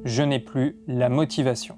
je n'ai plus la motivation.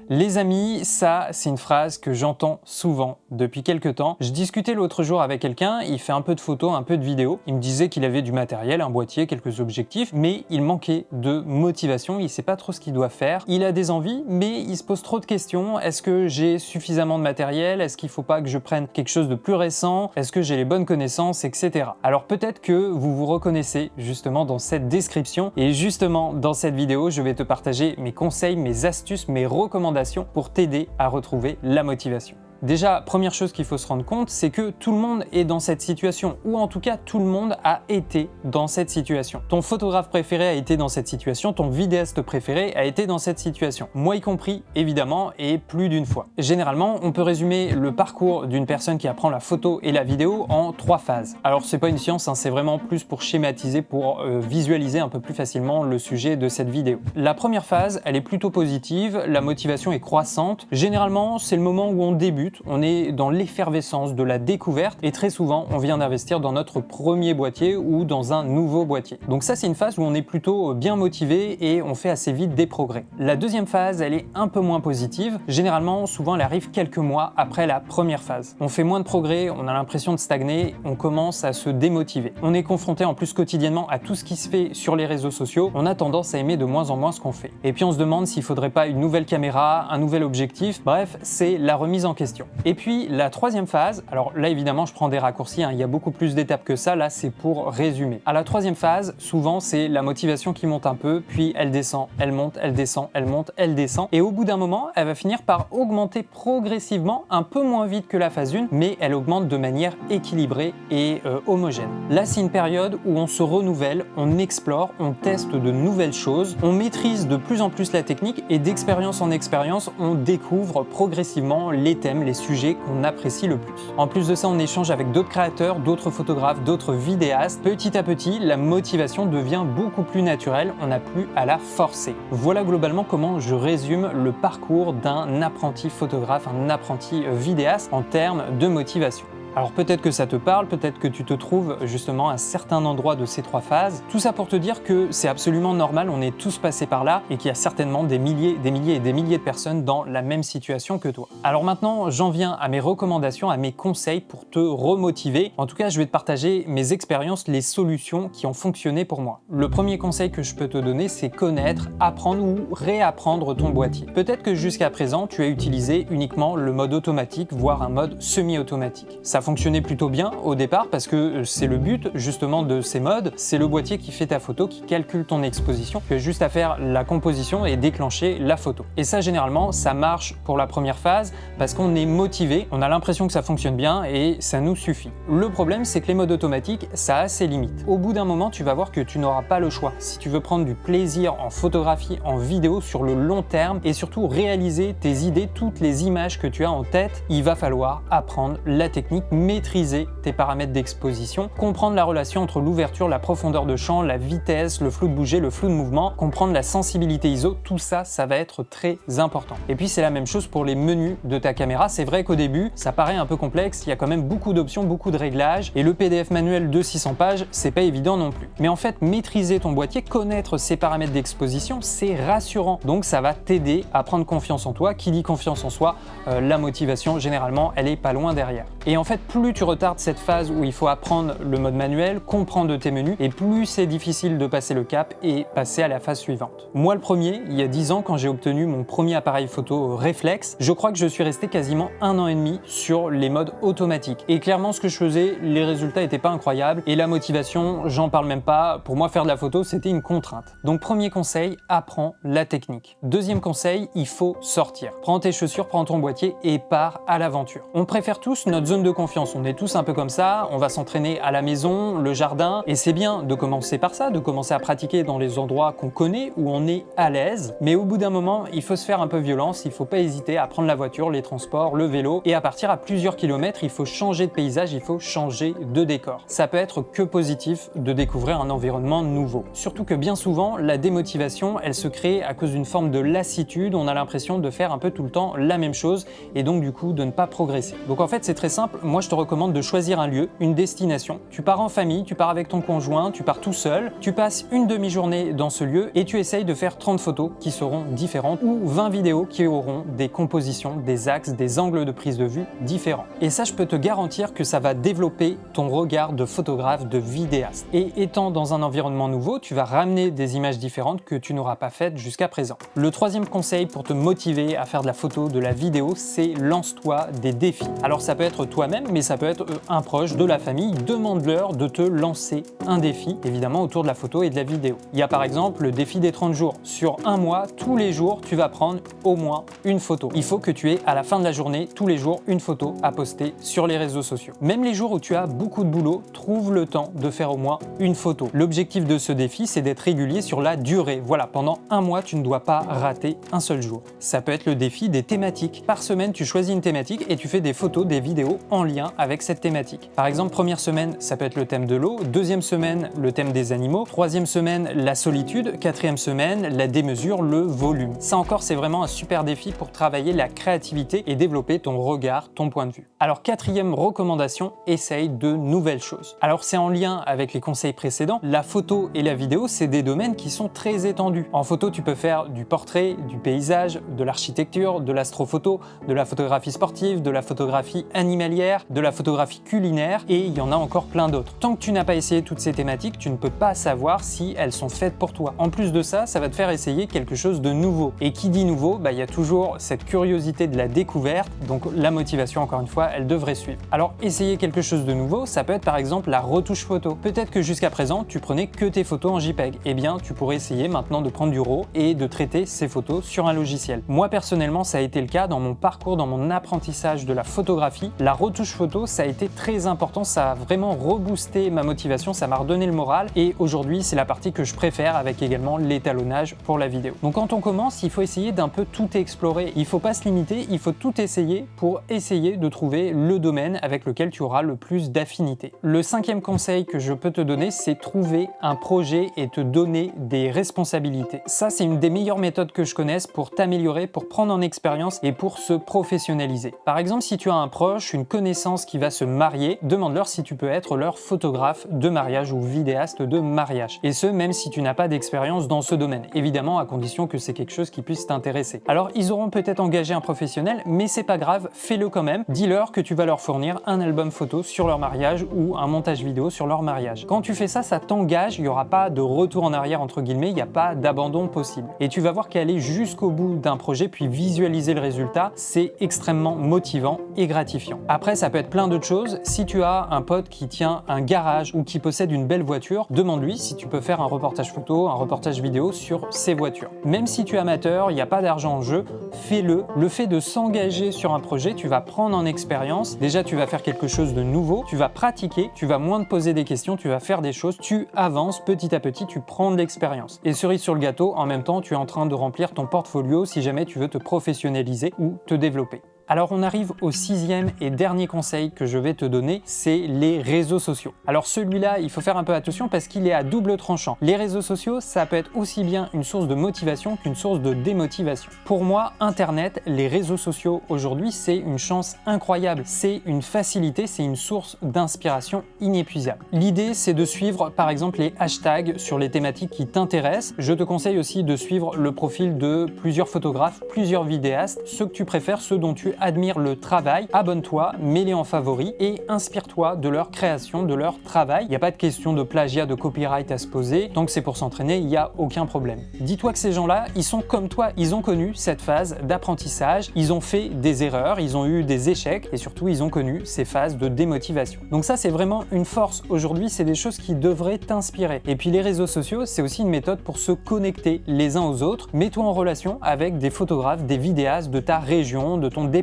Les amis, ça c'est une phrase que j'entends souvent depuis quelques temps. Je discutais l'autre jour avec quelqu'un, il fait un peu de photos, un peu de vidéos. Il me disait qu'il avait du matériel, un boîtier, quelques objectifs, mais il manquait de motivation, il sait pas trop ce qu'il doit faire. Il a des envies, mais il se pose trop de questions. Est-ce que j'ai suffisamment de matériel? Est-ce qu'il faut pas que je prenne quelque chose de plus récent? Est-ce que j'ai les bonnes connaissances, etc. Alors peut-être que vous vous reconnaissez justement dans cette description, et justement dans cette vidéo, je vais te partager mes conseils, mes astuces, mes recommandations pour t'aider à retrouver la motivation. Déjà, première chose qu'il faut se rendre compte, c'est que tout le monde est dans cette situation, ou en tout cas tout le monde a été dans cette situation. Ton photographe préféré a été dans cette situation, ton vidéaste préféré a été dans cette situation. Moi y compris, évidemment, et plus d'une fois. Généralement, on peut résumer le parcours d'une personne qui apprend la photo et la vidéo en 3 phases. Alors c'est pas une science, hein, c'est vraiment plus pour schématiser, pour visualiser un peu plus facilement le sujet de cette vidéo. La première phase, elle est plutôt positive, la motivation est croissante. Généralement, c'est le moment où on débute. On est dans l'effervescence de la découverte et très souvent on vient d'investir dans notre premier boîtier ou dans un nouveau boîtier. Donc ça c'est une phase où on est plutôt bien motivé et on fait assez vite des progrès. La deuxième phase, elle est un peu moins positive. Généralement, souvent elle arrive quelques mois après la première phase. On fait moins de progrès, on a l'impression de stagner, on commence à se démotiver. On est confronté en plus quotidiennement à tout ce qui se fait sur les réseaux sociaux. On a tendance à aimer de moins en moins ce qu'on fait. Et puis on se demande s'il faudrait pas une nouvelle caméra, un nouvel objectif. Bref, c'est la remise en question. Et puis la troisième phase, alors là évidemment je prends des raccourcis, hein, il y a beaucoup plus d'étapes que ça, là c'est pour résumer. À la troisième phase, souvent c'est la motivation qui monte un peu, puis elle descend, elle monte, elle descend, elle monte, elle descend, et au bout d'un moment, elle va finir par augmenter progressivement, un peu moins vite que la phase 1, mais elle augmente de manière équilibrée et homogène. Là c'est une période où on se renouvelle, on explore, on teste de nouvelles choses, on maîtrise de plus en plus la technique, et d'expérience en expérience, on découvre progressivement les thèmes, les sujets qu'on apprécie le plus. En plus de ça, on échange avec d'autres créateurs, d'autres photographes, d'autres vidéastes. Petit à petit, la motivation devient beaucoup plus naturelle, on n'a plus à la forcer. Voilà globalement comment je résume le parcours d'un apprenti photographe, un apprenti vidéaste en termes de motivation. Alors peut-être que ça te parle, peut-être que tu te trouves justement à certains endroits de ces 3 phases. Tout ça pour te dire que c'est absolument normal, on est tous passés par là et qu'il y a certainement des milliers et des milliers de personnes dans la même situation que toi. Alors maintenant, j'en viens à mes recommandations, à mes conseils pour te remotiver. En tout cas, je vais te partager mes expériences, les solutions qui ont fonctionné pour moi. Le premier conseil que je peux te donner, c'est connaître, apprendre ou réapprendre ton boîtier. Peut-être que jusqu'à présent, tu as utilisé uniquement le mode automatique, voire un mode semi-automatique. Ça fonctionnait plutôt bien au départ parce que c'est le but justement de ces modes, c'est le boîtier qui fait ta photo, qui calcule ton exposition, tu as juste à faire la composition et déclencher la photo. Et ça généralement ça marche pour la première phase parce qu'on est motivé, on a l'impression que ça fonctionne bien et ça nous suffit. Le problème c'est que les modes automatiques ça a ses limites. Au bout d'un moment tu vas voir que tu n'auras pas le choix. Si tu veux prendre du plaisir en photographie, en vidéo sur le long terme et surtout réaliser tes idées, toutes les images que tu as en tête, il va falloir apprendre la technique, maîtriser tes paramètres d'exposition, comprendre la relation entre l'ouverture, la profondeur de champ, la vitesse, le flou de bouger, le flou de mouvement, comprendre la sensibilité ISO, tout ça, ça va être très important. Et puis c'est la même chose pour les menus de ta caméra. C'est vrai qu'au début, ça paraît un peu complexe, il y a quand même beaucoup d'options, beaucoup de réglages, et le PDF manuel de 600 pages, c'est pas évident non plus. Mais en fait, maîtriser ton boîtier, connaître ses paramètres d'exposition, c'est rassurant. Donc ça va t'aider à prendre confiance en toi. Qui dit confiance en soi, la motivation, généralement, elle est pas loin derrière. Et en fait, plus tu retardes cette phase où il faut apprendre le mode manuel, comprendre tes menus, et plus c'est difficile de passer le cap et passer à la phase suivante. Moi, le premier, il y a 10 ans, quand j'ai obtenu mon premier appareil photo réflexe, je crois que je suis resté quasiment 1 an et demi sur les modes automatiques. Et clairement, ce que je faisais, les résultats n'étaient pas incroyables, et la motivation, j'en parle même pas. Pour moi, faire de la photo, c'était une contrainte. Donc, premier conseil, apprends la technique. Deuxième conseil, il faut sortir. Prends tes chaussures, prends ton boîtier et pars à l'aventure. On préfère tous notre zone de confiance. On est tous un peu comme ça, on va s'entraîner à la maison, le jardin, et c'est bien de commencer par ça, de commencer à pratiquer dans les endroits qu'on connaît, où on est à l'aise, mais au bout d'un moment, il faut se faire un peu violence, il faut pas hésiter à prendre la voiture, les transports, le vélo, et à partir à plusieurs kilomètres, il faut changer de paysage, il faut changer de décor. Ça peut être que positif de découvrir un environnement nouveau. Surtout que bien souvent, la démotivation, elle se crée à cause d'une forme de lassitude, on a l'impression de faire un peu tout le temps la même chose, et donc du coup de ne pas progresser. Donc en fait, c'est très simple, moi moi je te recommande de choisir un lieu, une destination. Tu pars en famille, tu pars avec ton conjoint, tu pars tout seul, tu passes une demi-journée dans ce lieu et tu essayes de faire 30 photos qui seront différentes ou 20 vidéos qui auront des compositions, des axes, des angles de prise de vue différents. Et ça, je peux te garantir que ça va développer ton regard de photographe, de vidéaste. Et étant dans un environnement nouveau, tu vas ramener des images différentes que tu n'auras pas faites jusqu'à présent. Le troisième conseil pour te motiver à faire de la photo, de la vidéo, c'est lance-toi des défis. Alors ça peut être toi-même, mais ça peut être un proche de la famille. Demande-leur de te lancer un défi, évidemment autour de la photo et de la vidéo. Il y a par exemple le défi des 30 jours. Sur un mois, tous les jours, tu vas prendre au moins une photo. Il faut que tu aies à la fin de la journée, tous les jours, une photo à poster sur les réseaux sociaux. Même les jours où tu as beaucoup de boulot, trouve le temps de faire au moins une photo. L'objectif de ce défi, c'est d'être régulier sur la durée. Voilà, pendant un mois, tu ne dois pas rater un seul jour. Ça peut être le défi des thématiques. Par semaine, tu choisis une thématique et tu fais des photos, des vidéos en lien avec cette thématique. Par exemple, première semaine, ça peut être le thème de l'eau. Deuxième semaine, le thème des animaux. Troisième semaine, la solitude. Quatrième semaine, la démesure, le volume. Ça encore, c'est vraiment un super défi pour travailler la créativité et développer ton regard, ton point de vue. Alors, quatrième recommandation, essaye de nouvelles choses. Alors, c'est en lien avec les conseils précédents. La photo et la vidéo, c'est des domaines qui sont très étendus. En photo, tu peux faire du portrait, du paysage, de l'architecture, de l'astrophoto, de la photographie sportive, de la photographie animalière, de la photographie culinaire, et il y en a encore plein d'autres. Tant que tu n'as pas essayé toutes ces thématiques, tu ne peux pas savoir si elles sont faites pour toi. En plus de ça, ça va te faire essayer quelque chose de nouveau. Et qui dit nouveau, il y a toujours cette curiosité de la découverte, donc la motivation, encore une fois, elle devrait suivre. Alors, essayer quelque chose de nouveau, ça peut être par exemple la retouche photo. Peut-être que jusqu'à présent, tu prenais que tes photos en JPEG. Eh bien, tu pourrais essayer maintenant de prendre du RAW et de traiter ces photos sur un logiciel. Moi, personnellement, ça a été le cas dans mon parcours, dans mon apprentissage de la photographie. La retouche photo, ça a été très important, ça a vraiment reboosté ma motivation, ça m'a redonné le moral et aujourd'hui, c'est la partie que je préfère avec également l'étalonnage pour la vidéo. Donc quand on commence, il faut essayer d'un peu tout explorer. Il faut pas se limiter, il faut tout essayer pour essayer de trouver le domaine avec lequel tu auras le plus d'affinité. Le cinquième conseil que je peux te donner, c'est trouver un projet et te donner des responsabilités. Ça, c'est une des meilleures méthodes que je connaisse pour t'améliorer, pour prendre en expérience et pour se professionnaliser. Par exemple, si tu as un proche, une connaissance qui va se marier, demande-leur si tu peux être leur photographe de mariage ou vidéaste de mariage. Et ce, même si tu n'as pas d'expérience dans ce domaine. Évidemment, à condition que c'est quelque chose qui puisse t'intéresser. Alors, ils auront peut-être engagé un professionnel, mais c'est pas grave, fais-le quand même. Dis-leur que tu vas leur fournir un album photo sur leur mariage ou un montage vidéo sur leur mariage. Quand tu fais ça, ça t'engage, il n'y aura pas de retour en arrière entre guillemets, il n'y a pas d'abandon possible. Et tu vas voir qu'aller jusqu'au bout d'un projet puis visualiser le résultat, c'est extrêmement motivant et gratifiant. Après, ça peut être plein d'autres choses. Si tu as un pote qui tient un garage ou qui possède une belle voiture, demande-lui si tu peux faire un reportage photo, un reportage vidéo sur ses voitures. Même si tu es amateur, il n'y a pas d'argent en jeu, fais-le. Le fait de s'engager sur un projet, tu vas prendre en expérience. Déjà, tu vas faire quelque chose de nouveau, tu vas pratiquer, tu vas moins te poser des questions, tu vas faire des choses, tu avances petit à petit, tu prends de l'expérience. Et cerise sur le gâteau, en même temps, tu es en train de remplir ton portfolio si jamais tu veux te professionnaliser ou te développer. Alors on arrive au sixième et dernier conseil que je vais te donner, c'est les réseaux sociaux. Alors celui-là, il faut faire un peu attention parce qu'il est à double tranchant. Les réseaux sociaux, ça peut être aussi bien une source de motivation qu'une source de démotivation. Pour moi, Internet, les réseaux sociaux aujourd'hui, c'est une chance incroyable. C'est une facilité, c'est une source d'inspiration inépuisable. L'idée, c'est de suivre par exemple les hashtags sur les thématiques qui t'intéressent. Je te conseille aussi de suivre le profil de plusieurs photographes, plusieurs vidéastes, ceux que tu préfères, ceux dont tu admire le travail, abonne-toi, mets-les en favori et inspire-toi de leur création, de leur travail. Il n'y a pas de question de plagiat, de copyright à se poser. Tant que c'est pour s'entraîner, il n'y a aucun problème. Dis-toi que ces gens-là, ils sont comme toi, ils ont connu cette phase d'apprentissage, ils ont fait des erreurs, ils ont eu des échecs et surtout ils ont connu ces phases de démotivation. Donc ça, c'est vraiment une force. Aujourd'hui, c'est des choses qui devraient t'inspirer. Et puis les réseaux sociaux, c'est aussi une méthode pour se connecter les uns aux autres. Mets-toi en relation avec des photographes, des vidéastes de ta région, de ton département.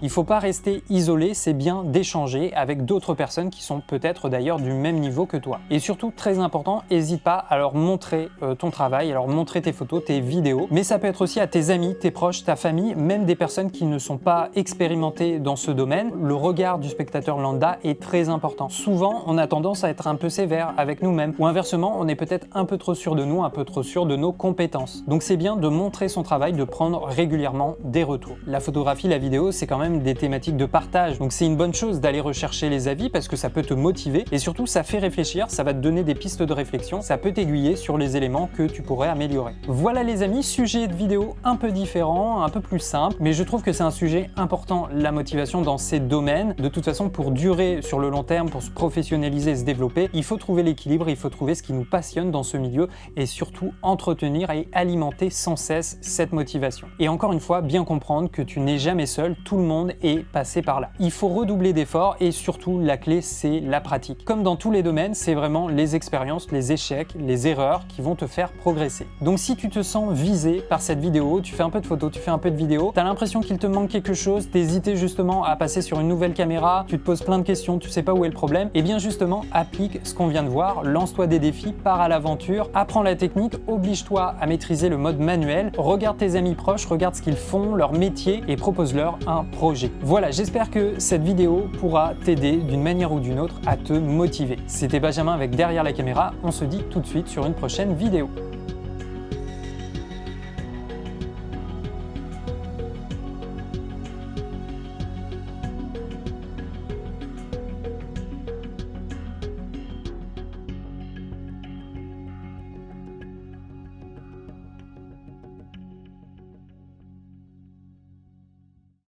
Il ne faut pas rester isolé, c'est bien d'échanger avec d'autres personnes qui sont peut-être d'ailleurs du même niveau que toi. Et surtout, très important, n'hésite pas à leur montrer ton travail, à leur montrer tes photos, tes vidéos, mais ça peut être aussi à tes amis, tes proches, ta famille, même des personnes qui ne sont pas expérimentées dans ce domaine. Le regard du spectateur lambda est très important. Souvent, on a tendance à être un peu sévère avec nous-mêmes, ou inversement, on est peut-être un peu trop sûr de nous, un peu trop sûr de nos compétences. Donc c'est bien de montrer son travail, de prendre régulièrement des retours. La photographie, la vidéo, vidéos, c'est quand même des thématiques de partage. Donc c'est une bonne chose d'aller rechercher les avis parce que ça peut te motiver et surtout ça fait réfléchir, ça va te donner des pistes de réflexion, ça peut t'aiguiller sur les éléments que tu pourrais améliorer. Voilà les amis, sujet de vidéo un peu différent, un peu plus simple, mais je trouve que c'est un sujet important, la motivation dans ces domaines. De toute façon, pour durer sur le long terme, pour se professionnaliser et se développer, il faut trouver l'équilibre, il faut trouver ce qui nous passionne dans ce milieu et surtout entretenir et alimenter sans cesse cette motivation. Et encore une fois, bien comprendre que tu n'es jamais seul, tout le monde est passé par là. Il faut redoubler d'efforts et surtout la clé c'est la pratique. Comme dans tous les domaines, c'est vraiment les expériences, les échecs, les erreurs qui vont te faire progresser. Donc si tu te sens visé par cette vidéo, tu fais un peu de photos, tu fais un peu de vidéos, tu as l'impression qu'il te manque quelque chose, t'hésitais justement à passer sur une nouvelle caméra, tu te poses plein de questions, tu sais pas où est le problème, et bien justement applique ce qu'on vient de voir, lance-toi des défis, pars à l'aventure, apprends la technique, oblige-toi à maîtriser le mode manuel, regarde tes amis proches, regarde ce qu'ils font, leur métier et propose-leur un projet. Voilà, j'espère que cette vidéo pourra t'aider d'une manière ou d'une autre à te motiver. C'était Benjamin avec Derrière la caméra, on se dit tout de suite sur une prochaine vidéo.